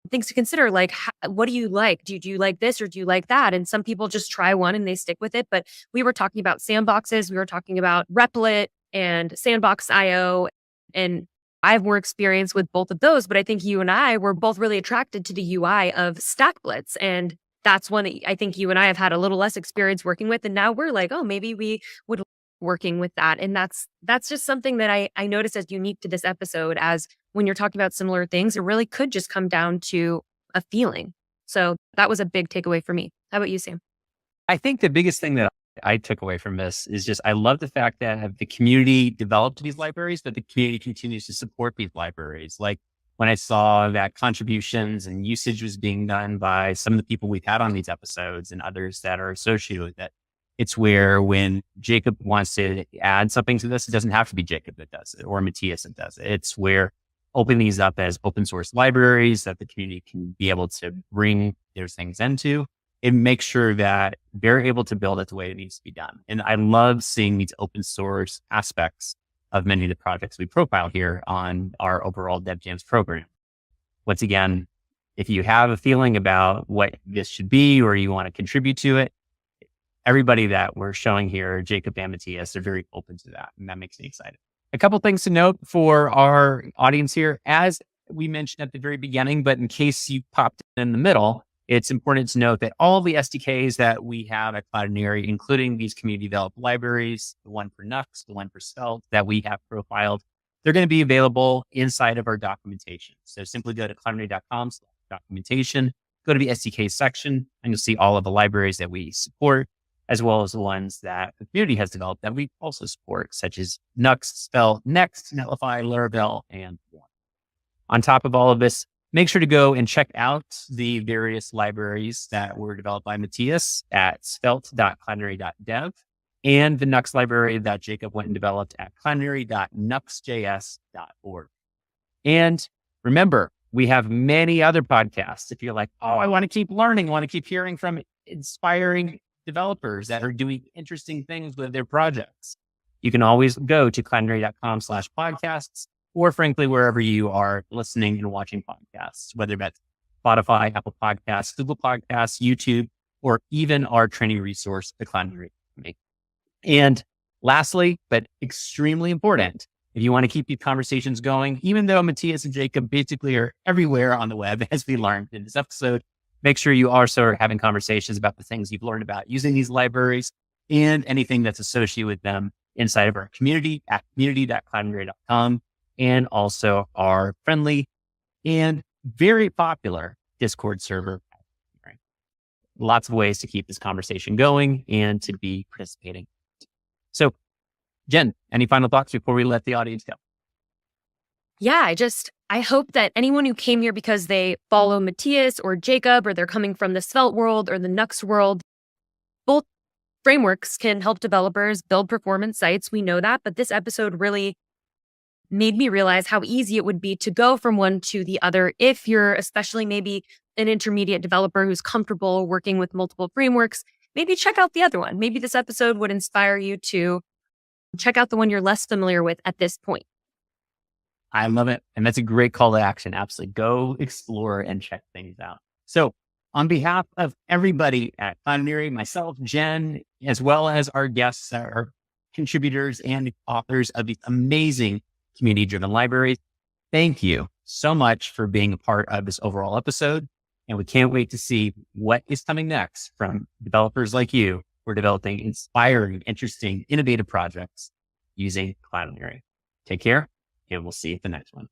S2: things to consider, like, what do you like? Do you like this or do you like that? And some people just try one and they stick with it. But we were talking about sandboxes. We were talking about Replit and Sandbox.io. And I have more experience with both of those. But I think you and I were both really attracted to the UI of StackBlitz. And that's one that I think you and I have had a little less experience working with. And now we're like, oh, maybe we would working with that. And that's just something that I noticed as unique to this episode, as when you're talking about similar things, it really could just come down to a feeling. So that was a big takeaway for me. How about you, Sam?
S1: I think the biggest thing that I took away from this is just, I love the fact that the community developed these libraries, but the community continues to support these libraries. Like when I saw that contributions and usage was being done by some of the people we've had on these episodes and others that are associated with it, it's where when Jakub wants to add something to this, it doesn't have to be Jakub that does it or Matías that does it. It's where opening these up as open source libraries that the community can be able to bring their things into, it makes sure that they're able to build it the way it needs to be done. And I love seeing these open source aspects of many of the projects we profile here on our overall DevJams program. Once again, if you have a feeling about what this should be or you want to contribute to it, everybody that we're showing here, Jakub and Matías, are very open to that. And that makes me excited. A couple things to note for our audience here. As we mentioned at the very beginning, but in case you popped in the middle, it's important to note that all the SDKs that we have at Cloudinary, including these community developed libraries, the one for Nuxt, the one for Svelte that we have profiled, they're going to be available inside of our documentation. So simply go to cloudinary.com/documentation, go to the SDK section, and you'll see all of the libraries that we support, as well as the ones that the community has developed that we also support, such as Nuxt, Svelte, Next, Netlify, Laravel, and more. On top of all of this, make sure to go and check out the various libraries that were developed by Matías at svelte.cloudinary.dev and the Nuxt library that Jakub went and developed at cloudinary.nuxt.js.org. And remember, we have many other podcasts. If you're like, oh, I want to keep learning, I want to keep hearing from inspiring developers that are doing interesting things with their projects, you can always go to cloudinary.com/podcasts, or frankly, wherever you are listening and watching podcasts, whether that's Spotify, Apple Podcasts, Google Podcasts, YouTube, or even our training resource, the Cloudinary Academy. And lastly, but extremely important, if you want to keep these conversations going, even though Matías and Jakub basically are everywhere on the web, as we learned in this episode, make sure you also are having conversations about the things you've learned about using these libraries and anything that's associated with them inside of our community at community.cloudinary.com, and also our friendly and very popular Discord server. Lots of ways to keep this conversation going and to be participating. So, Jen, any final thoughts before we let the audience go?
S2: Yeah, I hope that anyone who came here because they follow Matías or Jakub, or they're coming from the Svelte world or the Nuxt world, both frameworks can help developers build performance sites. We know that, but this episode really made me realize how easy it would be to go from one to the other if you're especially maybe an intermediate developer who's comfortable working with multiple frameworks. Maybe check out the other one. Maybe this episode would inspire you to check out the one you're less familiar with at this point.
S1: I love it. And that's a great call to action. Absolutely. Go explore and check things out. So on behalf of everybody at Cloudinary, myself, Jen, as well as our guests, our contributors and authors of these amazing community-driven libraries, thank you so much for being a part of this overall episode. And we can't wait to see what is coming next from developers like you who are developing inspiring, interesting, innovative projects using Cloudinary. Take care, and we'll see you at the next one.